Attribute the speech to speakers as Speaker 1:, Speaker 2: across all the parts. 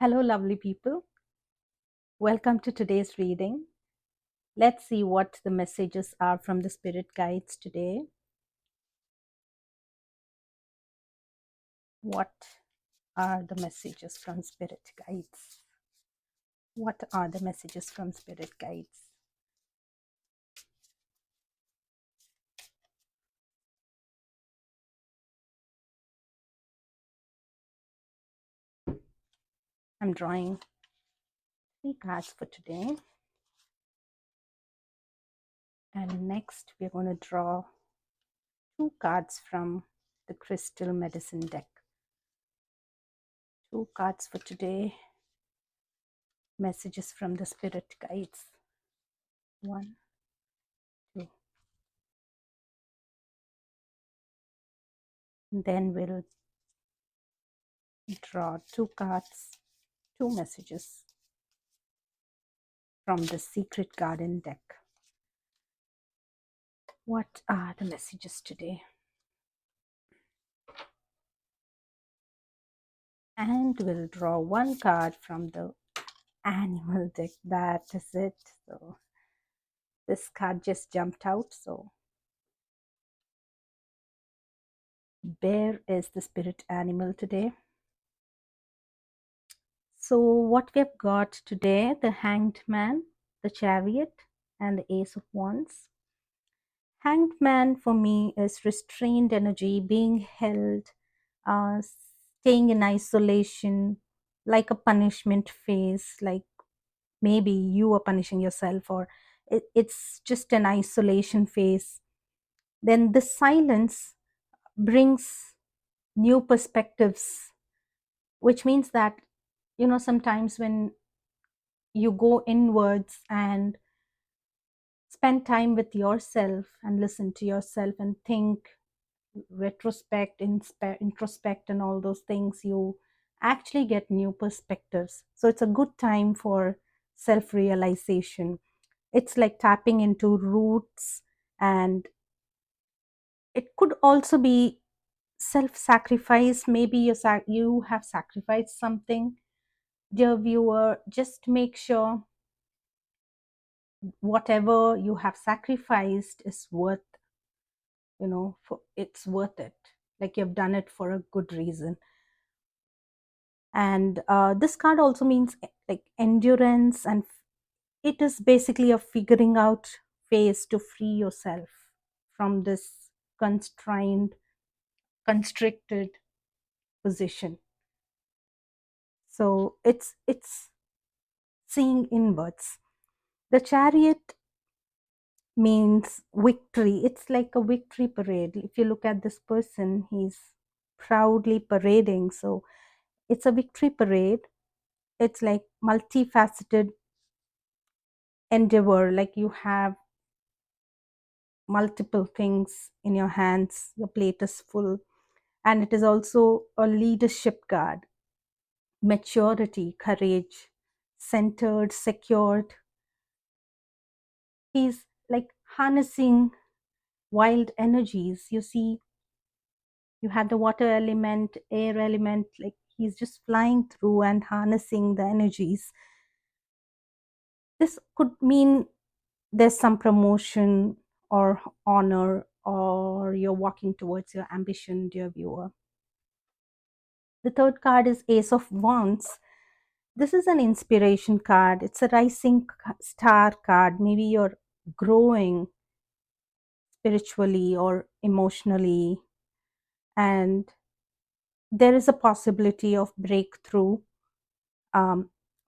Speaker 1: Hello, lovely people. Welcome to today's reading. Let's see what the messages are from the spirit guides today. What are the messages from spirit guides? What are the messages from spirit guides? I'm drawing 3 cards for today. And next, we're going to draw 2 cards from the crystal medicine deck. 2 cards for today. Messages from the spirit guides. 1, 2. And then we'll draw 2 cards, 2 messages from the Secret Garden deck. What are the messages today? And we'll draw 1 card from the animal deck. That is it. So this card just jumped out. So bear is the spirit animal today. So what we've got today, the Hanged Man, the Chariot, and the Ace of Wands. Hanged Man for me is restrained energy, being held, staying in isolation, like a punishment phase, like maybe you are punishing yourself, or it's just an isolation phase. Then the silence brings new perspectives, which means that, sometimes when you go inwards and spend time with yourself and listen to yourself and think, retrospect, introspect, and all those things, you actually get new perspectives. So it's a good time for self realization. It's like tapping into roots, and it could also be self sacrifice. Maybe you have sacrificed something. Dear viewer, just make sure whatever you have sacrificed is worth, it's worth it, like you've done it for a good reason. And this card also means like endurance, and it is basically a figuring out phase to free yourself from this constrained, constricted position. So it's seeing inwards. The Chariot means victory. It's like a victory parade. If you look at this person, he's proudly parading. So it's a victory parade. It's like multifaceted endeavor, like you have multiple things in your hands, your plate is full. And it is also a leadership card, maturity, courage, centered, secured. He's like harnessing wild energies. You see, you have the water element, air element, like he's just flying through and harnessing the energies. This could mean there's some promotion or honor, or you're walking towards your ambition, dear viewer. The third card is Ace of Wands. This is an inspiration card. It's a rising star card. Maybe you're growing spiritually or emotionally, and there is a possibility of breakthrough,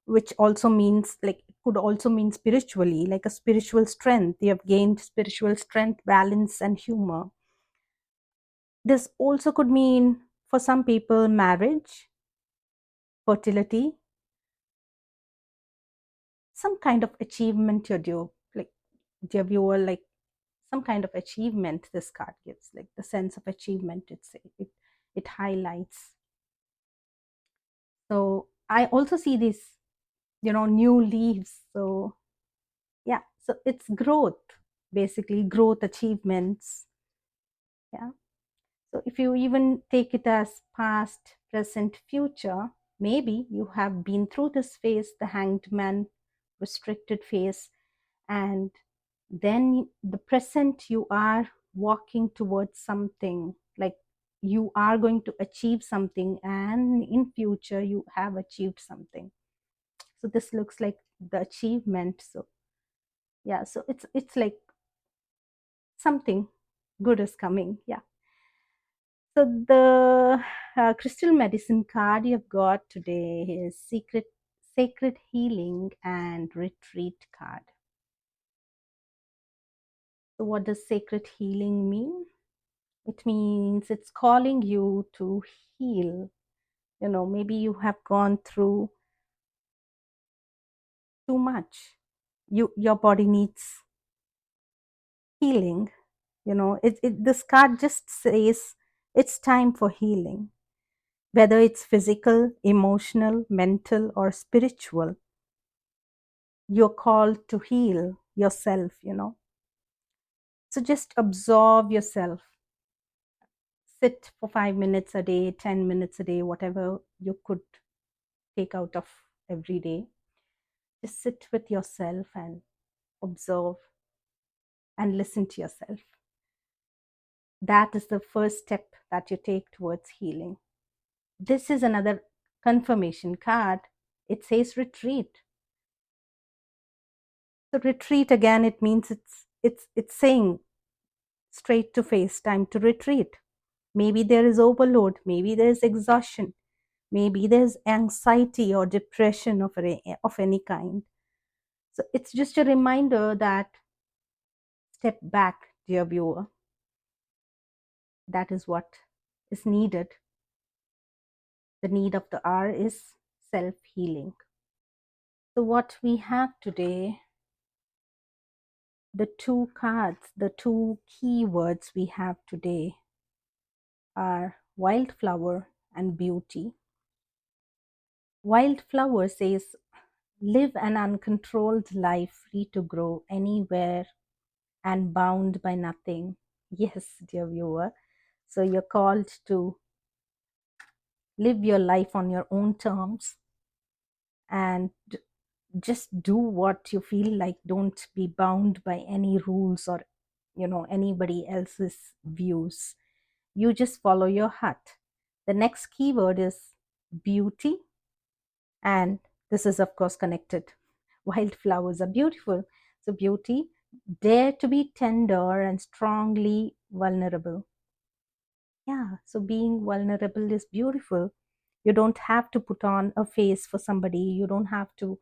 Speaker 1: which also means, like, it could also mean spiritually, like a spiritual strength. You have gained spiritual strength, balance, and humor. This also could mean, for some people, marriage, fertility, some kind of achievement you're due, like, dear viewer, like some kind of achievement this card gives, like the sense of achievement it highlights. So I also see this, new leaves. So yeah, so it's growth, basically growth, achievements. Yeah. So if you even take it as past, present, future, Maybe you have been through this phase, the hanged man, restricted phase, and then the present you are walking towards something, like you are going to achieve something, and in future you have achieved something. So this looks like the achievement. So yeah, so it's like something good is coming. Yeah. So the crystal medicine card you've got today is sacred healing and retreat card. So what does sacred healing mean? It means it's calling you to heal. Maybe you have gone through too much. Your body needs healing. This card just says it's time for healing, whether it's physical, emotional, mental, or spiritual. You're called to heal yourself. So just absorb yourself. Sit for 5 minutes a day, 10 minutes a day, whatever you could take out of every day. Just sit with yourself and observe and listen to yourself. That is the first step that you take towards healing. This is another confirmation card. It says retreat. So retreat, again, it means it's saying straight to face, time to retreat. Maybe there is overload, maybe there is exhaustion, maybe there's anxiety or depression of any kind. So it's just a reminder that step back, dear viewer. That is what is needed. The need of the hour is self-healing. So what we have today, the two cards, the two keywords we have today are wildflower and beauty. Wildflower says, live an uncontrolled life, free to grow anywhere and bound by nothing. Yes, dear viewer. So you're called to live your life on your own terms and just do what you feel like. Don't be bound by any rules or anybody else's views. You just follow your heart. The next keyword is beauty, and this is of course connected. Wildflowers are beautiful. So beauty, dare to be tender and strongly vulnerable. Yeah, so being vulnerable is beautiful. You don't have to put on a face for somebody. You don't have to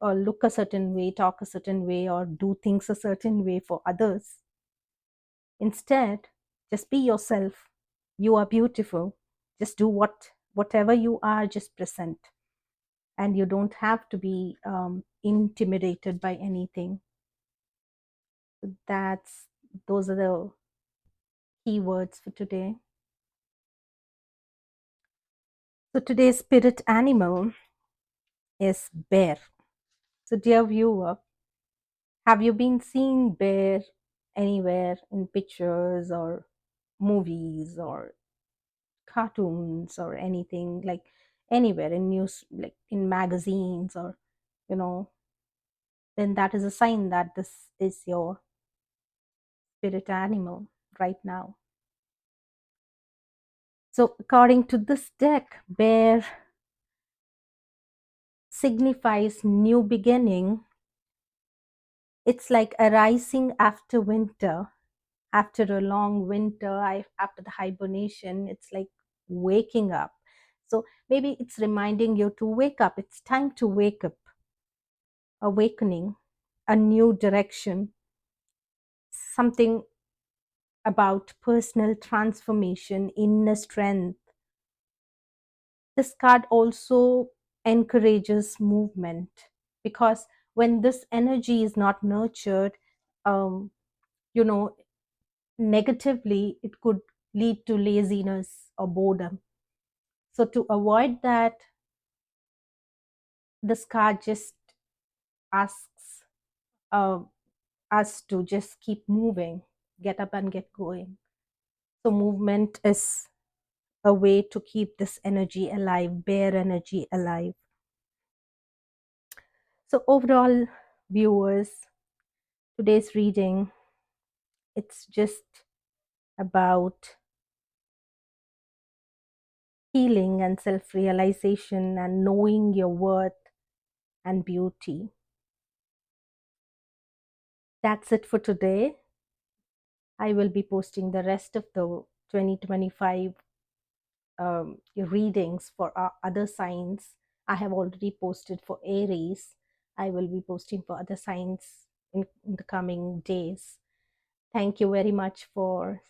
Speaker 1: look a certain way, talk a certain way, or do things a certain way for others. Instead, just be yourself. You are beautiful. Just do whatever you are, just present. And you don't have to be intimidated by anything. Those are the keywords for today. So today's spirit animal is bear. So dear viewer, have you been seeing bear anywhere in pictures or movies or cartoons or anything, like anywhere in news, like in magazines, or you know then that is a sign that this is your spirit animal right now. So according to this deck, bear signifies new beginning. It's like arising after winter, after a long winter, after the hibernation. It's like waking up. So maybe it's reminding you to wake up. It's time to wake up, awakening, a new direction, something about personal transformation, inner strength. This card also encourages movement, because when this energy is not nurtured, um, you know, negatively, it could lead to laziness or boredom. So to avoid that, this card just asks uh, us to just keep moving, get up and get going. So movement is a way to keep this energy alive, bear energy alive. So, overall, viewers, today's reading, it's just about healing and self realization and knowing your worth and beauty. That's it for today. I will be posting the rest of the 2025 readings for other signs. I have already posted for Aries. I will be posting for other signs in the coming days. Thank you very much for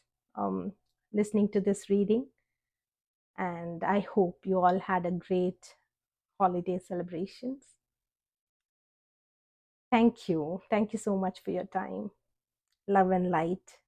Speaker 1: listening to this reading. And I hope you all had a great holiday celebrations. Thank you. Thank you so much for your time. Love and light.